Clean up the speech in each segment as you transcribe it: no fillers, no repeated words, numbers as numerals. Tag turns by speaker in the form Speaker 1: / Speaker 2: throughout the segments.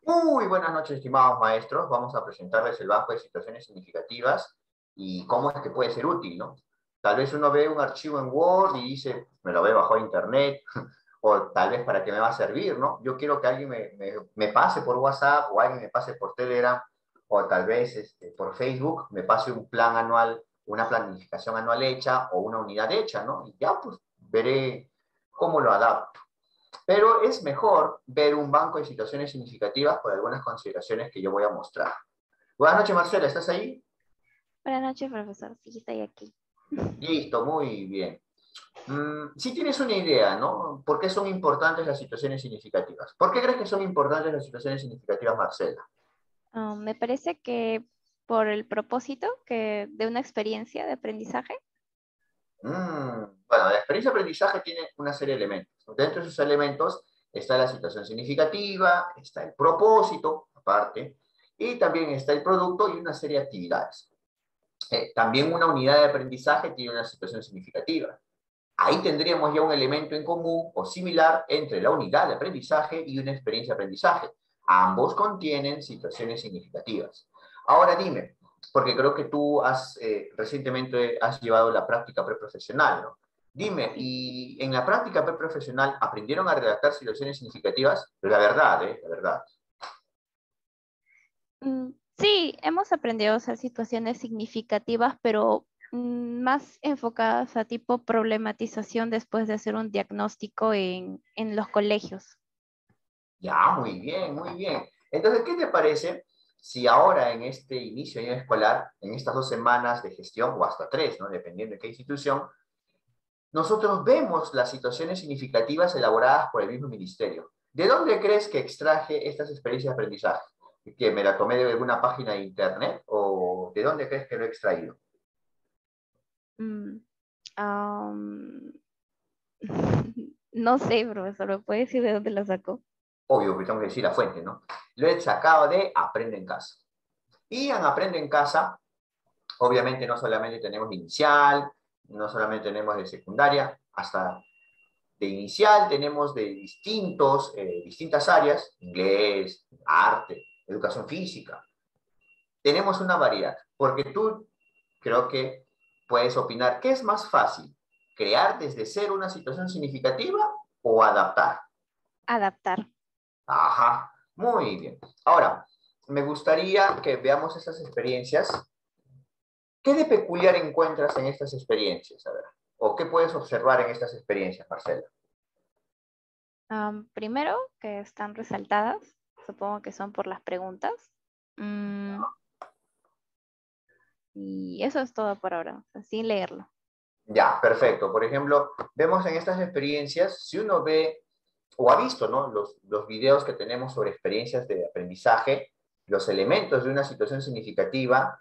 Speaker 1: Muy buenas noches, estimados maestros. Vamos a presentarles el banco de situaciones significativas y cómo es que puede ser útil, ¿no? Tal vez uno ve un archivo en Word y dice, me lo ve bajo internet, o tal vez para qué me va a servir, ¿no? Yo quiero que alguien me pase por WhatsApp o alguien me pase por Telegram o tal vez por Facebook, me pase un plan anual, una planificación anual hecha o una unidad hecha, ¿no? Y ya pues veré cómo lo adapto. Pero es mejor ver un banco de situaciones significativas por algunas consideraciones que yo voy a mostrar. Buenas noches, Marcela, ¿estás ahí?
Speaker 2: Buenas noches, profesor. Sí, estoy aquí.
Speaker 1: Listo, muy bien. Si tienes una idea, ¿no? ¿Por qué son importantes las situaciones significativas? ¿Por qué crees que son importantes las situaciones significativas, Marcela?
Speaker 2: Me parece que por el propósito de una experiencia de aprendizaje.
Speaker 1: Bueno, la experiencia de aprendizaje tiene una serie de elementos. Dentro de esos elementos está la situación significativa, está el propósito, aparte, y también está el producto y una serie de actividades. También una unidad de aprendizaje tiene una situación significativa. Ahí tendríamos ya un elemento en común o similar entre la unidad de aprendizaje y una experiencia de aprendizaje. Ambos contienen situaciones significativas. Ahora dime, porque creo que tú recientemente has llevado la práctica preprofesional, ¿no? Dime,
Speaker 2: Sí.
Speaker 1: ¿y en la práctica preprofesional aprendieron a redactar situaciones significativas? La verdad, la verdad.
Speaker 2: Sí, hemos aprendido a hacer situaciones significativas, pero más enfocadas a tipo problematización después de hacer un diagnóstico en los colegios.
Speaker 1: Ya, muy bien, muy bien. Entonces, ¿qué te parece si ahora en este inicio de año escolar, en estas 2 semanas de gestión, o hasta 3, ¿no? Dependiendo de qué institución, nosotros vemos las situaciones significativas elaboradas por el mismo ministerio? ¿De dónde crees que extraje estas experiencias de aprendizaje? ¿Que me la tomé de alguna página de internet o de dónde crees que lo he extraído?
Speaker 2: Mm, am, no sé, profesor, ¿me puede decir de dónde la sacó?
Speaker 1: Obvio que tengo que decir la fuente, ¿no? Lo he sacado de Aprende en Casa. Y en Aprende en Casa obviamente no solamente tenemos de inicial, no solamente tenemos de secundaria, hasta de inicial tenemos de distintas áreas, inglés, arte, educación física. Tenemos una variedad, porque tú creo que puedes opinar, ¿qué es más fácil? ¿Crear desde cero una situación significativa o adaptar?
Speaker 2: Adaptar.
Speaker 1: Ajá, muy bien. Ahora, me gustaría que veamos estas experiencias. ¿Qué de peculiar encuentras en estas experiencias? A ver, ¿o qué puedes observar en estas experiencias, Marcela?
Speaker 2: Primero, que están resaltadas, supongo que son por las preguntas. Mm, y eso es todo por ahora, o sea, sin leerlo.
Speaker 1: Ya, perfecto. Por ejemplo, vemos en estas experiencias, si uno ve o ha visto, ¿no? Los videos que tenemos sobre experiencias de aprendizaje, los elementos de una situación significativa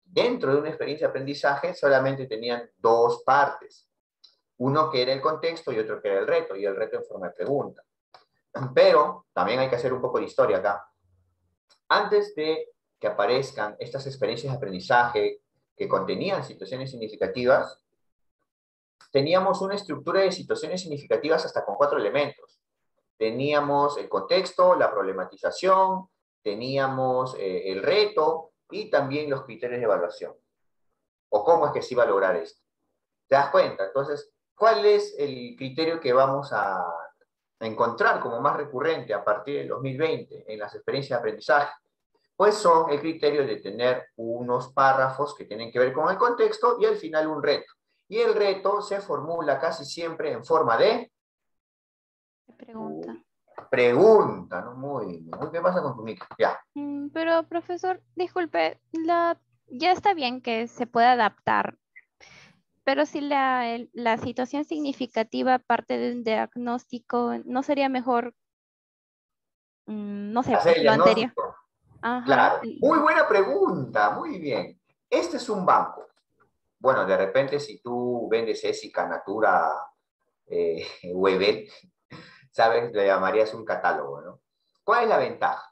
Speaker 1: dentro de una experiencia de aprendizaje solamente tenían dos partes. Uno que era el contexto y otro que era el reto, y el reto en forma de pregunta. Pero también hay que hacer un poco de historia acá. Antes de que aparezcan estas experiencias de aprendizaje que contenían situaciones significativas, teníamos una estructura de situaciones significativas hasta con 4 elementos. Teníamos el contexto, la problematización, teníamos el reto y también los criterios de evaluación. ¿O cómo es que se iba a lograr esto? ¿Te das cuenta? Entonces, ¿cuál es el criterio que vamos a encontrar como más recurrente a partir del 2020 en las experiencias de aprendizaje? Pues son el criterio de tener unos párrafos que tienen que ver con el contexto y al final un reto. Y el reto se formula casi siempre en forma de
Speaker 2: Me pregunta.
Speaker 1: pregunta, ¿no? Muy bien. ¿Qué pasa con tu micro? Ya.
Speaker 2: Pero, profesor, disculpe, ya está bien que se pueda adaptar, pero si la situación significativa parte de un diagnóstico, ¿no sería mejor, no sé,
Speaker 1: Hacer
Speaker 2: pues
Speaker 1: el
Speaker 2: lo anterior?
Speaker 1: diagnóstico.
Speaker 2: Ajá.
Speaker 1: Claro. Muy buena pregunta. Muy bien. Este es un banco. Bueno, de repente si tú vendes Ésica, Natura, Webel, sabes, le llamarías un catálogo, ¿no? ¿Cuál es la ventaja?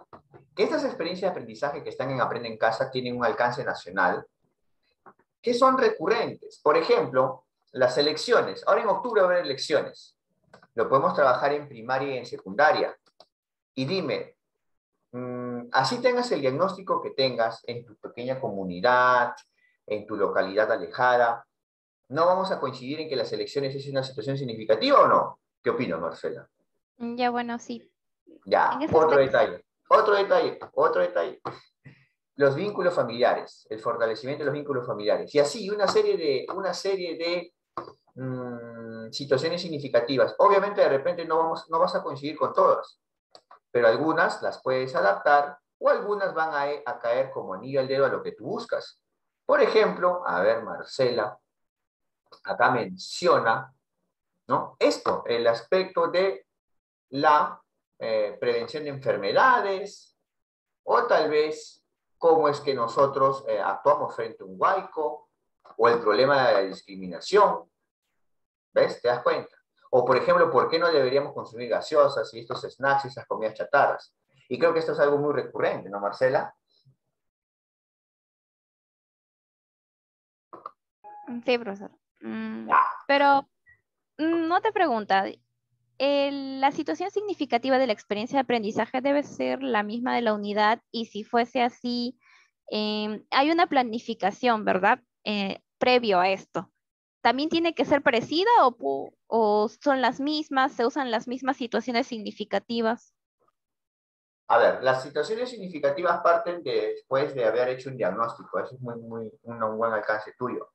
Speaker 1: Que estas experiencias de aprendizaje que están en Aprende en Casa tienen un alcance nacional que son recurrentes. Por ejemplo, las elecciones. Ahora en octubre va a haber elecciones. Lo podemos trabajar en primaria y en secundaria. Y dime, así tengas el diagnóstico que tengas en tu pequeña comunidad, en tu localidad alejada, ¿no vamos a coincidir en que las elecciones es una situación significativa o no? ¿Qué opinas, Marcela?
Speaker 2: Ya, bueno, sí. En
Speaker 1: Ya,
Speaker 2: ese aspecto sí.
Speaker 1: otro detalle. Los vínculos familiares, el fortalecimiento de los vínculos familiares. Y así, una serie de situaciones significativas. Obviamente, de repente no vas a coincidir con todas, pero algunas las puedes adaptar o algunas van a caer como anillo al dedo a lo que tú buscas. Por ejemplo, a ver, Marcela, acá menciona, ¿no? Esto, el aspecto de la prevención de enfermedades, o tal vez cómo es que nosotros actuamos frente a un huaico, o el problema de la discriminación, ¿ves? ¿Te das cuenta? O, por ejemplo, ¿por qué no deberíamos consumir gaseosas y estos snacks y esas comidas chatarras? Y creo que esto es algo muy recurrente, ¿no, Marcela?
Speaker 2: Sí, profesor.
Speaker 1: Ya.
Speaker 2: Pero no te pregunta, la situación significativa de la experiencia de aprendizaje debe ser la misma de la unidad y si fuese así, hay una planificación, ¿verdad? Previo a esto. ¿También tiene que ser parecida o son las mismas, se usan las mismas situaciones significativas?
Speaker 1: A ver, las situaciones significativas parten después de haber hecho un diagnóstico. Eso es un buen alcance tuyo.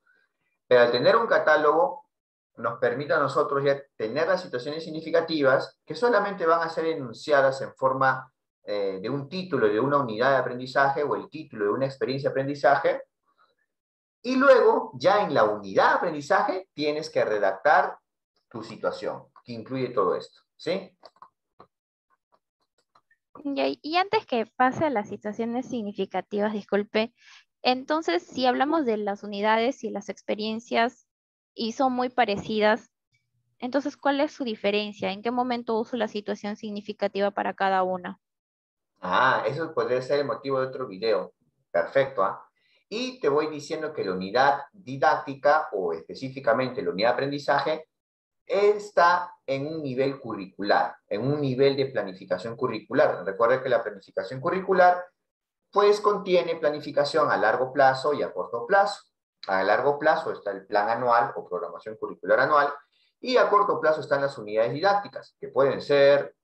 Speaker 1: Pero al tener un catálogo, nos permite a nosotros ya tener las situaciones significativas que solamente van a ser enunciadas en forma de un título de una unidad de aprendizaje o el título de una experiencia de aprendizaje. Y luego, ya en la unidad de aprendizaje, tienes que redactar tu situación, que incluye todo esto. ¿Sí?
Speaker 2: Y antes que pase a las situaciones significativas, disculpe, entonces si hablamos de las unidades y las experiencias y son muy parecidas, entonces ¿cuál es su diferencia? ¿En qué momento uso la situación significativa para cada una?
Speaker 1: Ah, eso podría ser el motivo de otro video. Perfecto, ¿ah? Y te voy diciendo que la unidad didáctica o específicamente la unidad de aprendizaje está en un nivel curricular, en un nivel de planificación curricular. Recuerda que la planificación curricular pues contiene planificación a largo plazo y a corto plazo. A largo plazo está el plan anual o programación curricular anual y a corto plazo están las unidades didácticas, que pueden ser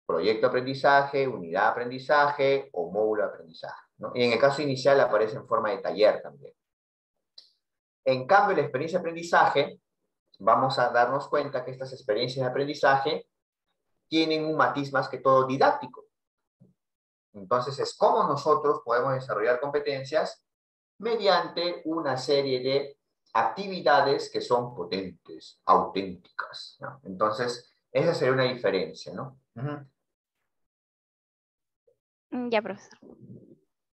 Speaker 1: proyecto de aprendizaje, unidad de aprendizaje o módulo de aprendizaje, ¿no? Y en el caso inicial aparece en forma de taller también. En cambio, la experiencia de aprendizaje, vamos a darnos cuenta que estas experiencias de aprendizaje tienen un matiz más que todo didáctico. Entonces, es cómo nosotros podemos desarrollar competencias mediante una serie de actividades que son potentes, auténticas, ¿no? Entonces, esa sería una diferencia, ¿no?
Speaker 2: Ya, profesor.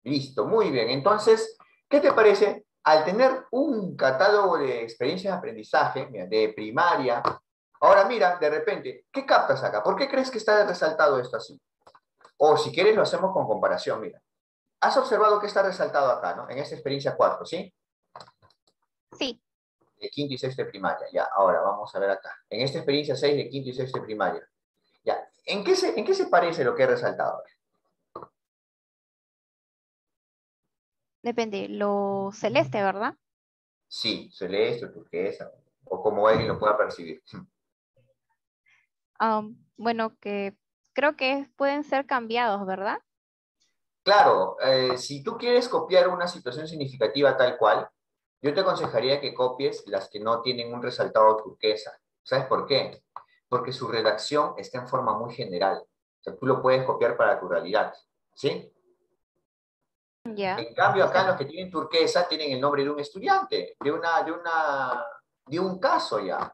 Speaker 1: Listo, muy bien. Entonces, ¿qué te parece? Al tener un catálogo de experiencias de aprendizaje, mira, de primaria, ahora mira, de repente, ¿qué captas acá? ¿Por qué crees que está resaltado esto así? O si quieres lo hacemos con comparación, mira. Has observado que está resaltado acá, ¿no? En esta experiencia 4, ¿sí?
Speaker 2: Sí,
Speaker 1: De quinto y sexto de primaria. Ya, ahora vamos a ver acá. En esta experiencia 6 de quinto y sexto de primaria. Ya, ¿en qué se parece lo que he resaltado?
Speaker 2: depende. Lo celeste, ¿verdad?
Speaker 1: Sí, celeste, turquesa, o como alguien lo pueda percibir.
Speaker 2: Bueno, que creo que pueden ser cambiados, ¿verdad?
Speaker 1: Claro, si tú quieres copiar una situación significativa tal cual, yo te aconsejaría que copies las que no tienen un resaltado turquesa. ¿Sabes por qué? Porque su redacción está en forma muy general. O sea, tú lo puedes copiar para tu realidad, ¿sí?
Speaker 2: Ya,
Speaker 1: En cambio,
Speaker 2: está
Speaker 1: acá los
Speaker 2: bien.
Speaker 1: que tienen turquesa tienen el nombre de un estudiante, de un caso ya.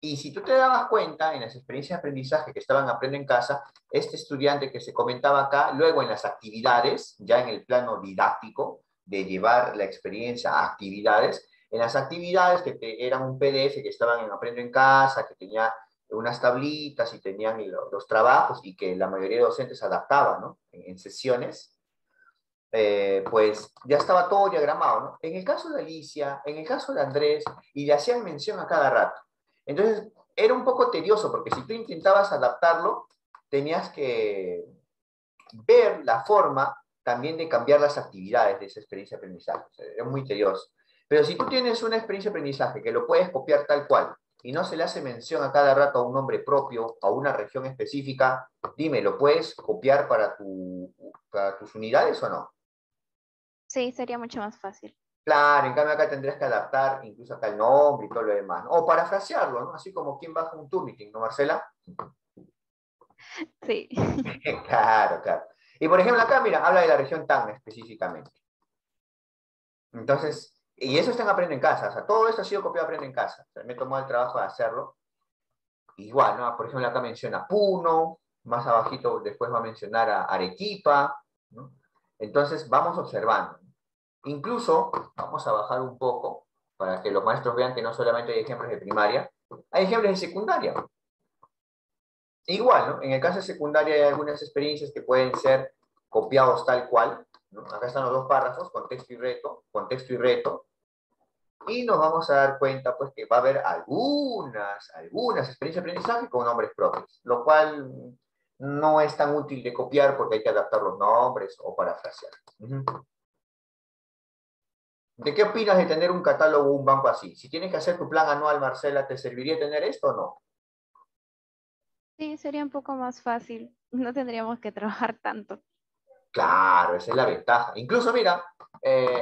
Speaker 1: Y si tú te dabas cuenta en las experiencias de aprendizaje que estaban Aprende en Casa, este estudiante que se comentaba acá, luego en las actividades, ya en el plano didáctico, de llevar la experiencia a actividades, en las actividades eran un PDF que estaban en Aprende en Casa, que tenía unas tablitas y tenían los trabajos y que la mayoría de docentes adaptaban, ¿no? En sesiones, pues ya estaba todo diagramado, ¿no? En el caso de Alicia, en el caso de Andrés, y le hacían mención a cada rato. Entonces, era un poco tedioso, porque si tú intentabas adaptarlo, tenías que ver la forma también de cambiar las actividades de esa experiencia de aprendizaje. O sea, es muy tedioso. Pero si tú tienes una experiencia de aprendizaje que lo puedes copiar tal cual y no se le hace mención a cada rato a un nombre propio, a una región específica, dime, ¿lo puedes copiar para tus unidades o no?
Speaker 2: Sí, sería mucho más fácil.
Speaker 1: Claro, en cambio acá tendrías que adaptar incluso acá el nombre y todo lo demás, ¿no? O parafrasearlo, ¿no? Así como quien baja un Turnitin, ¿no, Marcela?
Speaker 2: Sí.
Speaker 1: Claro, claro. Y por ejemplo acá, mira, habla de la región TAN específicamente. Entonces, y eso está en Aprende en Casa, o sea, todo esto ha sido copiado Aprende en Casa. O sea, me tomó el trabajo de hacerlo. Igual, ¿no? Por ejemplo, acá menciona Puno, más abajito después va a mencionar a Arequipa, ¿no? Entonces, vamos observando. Incluso, vamos a bajar un poco para que los maestros vean que no solamente hay ejemplos de primaria, hay ejemplos de secundaria. Igual, ¿no? En el caso de secundaria hay algunas experiencias que pueden ser copiados tal cual, ¿no? Acá están los dos párrafos, contexto y reto, y nos vamos a dar cuenta, pues, que va a haber algunas experiencias de aprendizaje con nombres propios, lo cual no es tan útil de copiar porque hay que adaptar los nombres o parafrasear. ¿De qué opinas de tener un catálogo o un banco así? Si tienes que hacer tu plan anual, Marcela, ¿te serviría tener esto o no?
Speaker 2: Sí, sería un poco más fácil. No tendríamos que trabajar tanto.
Speaker 1: Claro, esa es la ventaja. Incluso, mira,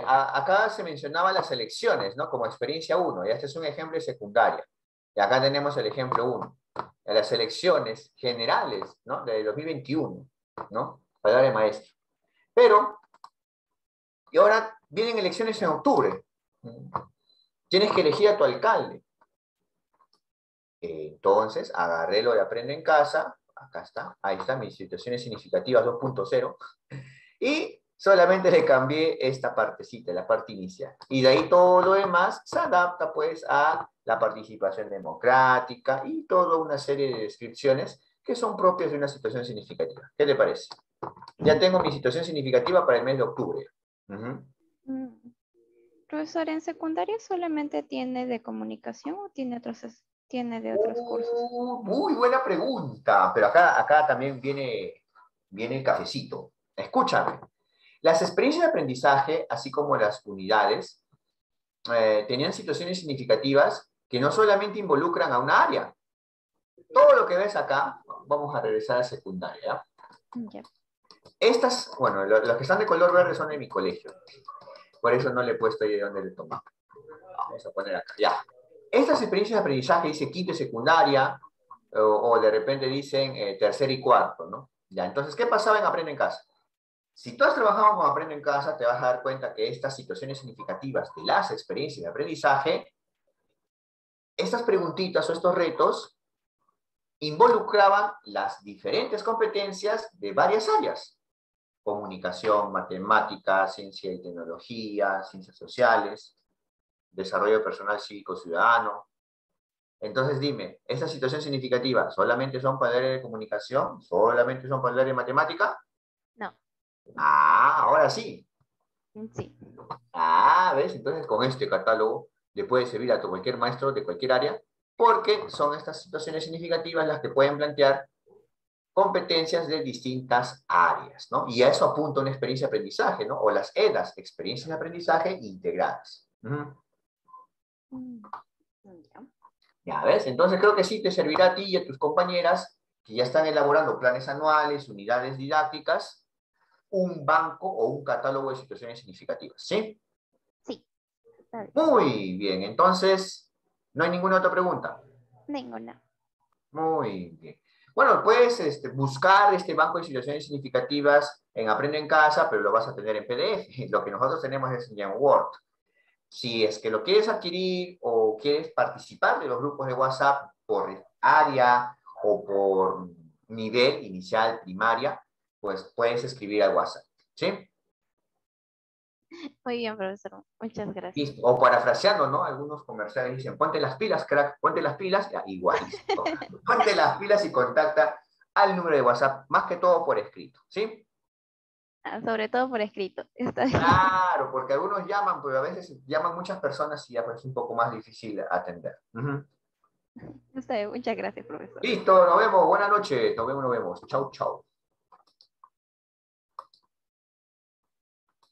Speaker 1: acá se mencionaba las elecciones, ¿no? Como experiencia uno, y este es un ejemplo de secundaria. Y acá tenemos el ejemplo uno. Las elecciones generales, ¿no? De 2021, ¿no? Para de maestro. Pero, y ahora vienen elecciones en octubre. Tienes que elegir a tu alcalde. Entonces, agarré lo de Aprende en Casa, acá está, ahí está, mis situaciones significativas 2.0, y solamente le cambié esta partecita, la parte inicial. Y de ahí todo lo demás se adapta pues a la participación democrática y toda una serie de descripciones que son propias de una situación significativa. ¿Qué te parece? Ya tengo mi situación significativa para el mes de octubre. Ujú.
Speaker 2: Mm. Profesor, ¿en secundaria solamente tiene de comunicación o tiene tiene de otros cursos?
Speaker 1: Muy buena pregunta, pero acá también viene el cafecito. Escúchame. Las experiencias de aprendizaje, así como las unidades, tenían situaciones significativas que no solamente involucran a una área. Todo lo que ves acá, vamos a regresar a secundaria. ¿Ya?
Speaker 2: Ya.
Speaker 1: Estas, bueno, los que están de color verde son de mi colegio. Por eso no le he puesto ahí de dónde le tomamos. Vamos a poner acá, ya. Estas experiencias de aprendizaje dice quinto y secundaria, o de repente dicen tercer y cuarto, ¿no? Ya, entonces, ¿qué pasaba en Aprende en Casa? Si tú has trabajado con Aprende en Casa, te vas a dar cuenta que estas situaciones significativas de las experiencias de aprendizaje, estas preguntitas o estos retos, involucraban las diferentes competencias de varias áreas. Comunicación, matemáticas, ciencia y tecnología, ciencias sociales, desarrollo personal cívico ciudadano. Entonces dime, ¿estas situaciones significativas solamente son para el área de comunicación? ¿Solamente son para el área de matemática?
Speaker 2: No.
Speaker 1: Ah, ahora sí.
Speaker 2: Sí.
Speaker 1: Ah, ¿ves? Entonces con este catálogo le puede servir a cualquier maestro de cualquier área, porque son estas situaciones significativas las que pueden plantear competencias de distintas áreas, ¿no? Y a eso apunta una experiencia de aprendizaje, ¿no? O las EDAs, experiencias de aprendizaje integradas.
Speaker 2: Mm, ya.
Speaker 1: Ya ves, entonces creo que sí te servirá a ti y a tus compañeras que ya están elaborando planes anuales, unidades didácticas, un banco o un catálogo de situaciones significativas, ¿sí?
Speaker 2: Sí, está bien.
Speaker 1: Muy bien, entonces, ¿no hay ninguna otra pregunta?
Speaker 2: Ninguna.
Speaker 1: Muy bien. Bueno, puedes buscar este banco de situaciones significativas en Aprende en Casa, pero lo vas a tener en PDF. Lo que nosotros tenemos es ya en Word. Si es que lo quieres adquirir o quieres participar de los grupos de WhatsApp por área o por nivel inicial, primaria, pues puedes escribir al WhatsApp. ¿Sí?
Speaker 2: Muy bien, profesor. Muchas gracias.
Speaker 1: Listo. O parafraseando, ¿no? Algunos comerciales dicen, ponte las pilas, crack, ponte las pilas, ya, igualito. Ponte las pilas y contacta al número de WhatsApp, más que todo por escrito, ¿sí?
Speaker 2: Ah, sobre todo por escrito. Está bien.
Speaker 1: Claro, porque algunos llaman, pero a veces llaman muchas personas y ya pues es un poco más difícil atender. Ujú.
Speaker 2: Está bien. Muchas gracias, profesor.
Speaker 1: Listo, nos vemos, buenas noches, nos vemos, nos vemos. Chau, chau.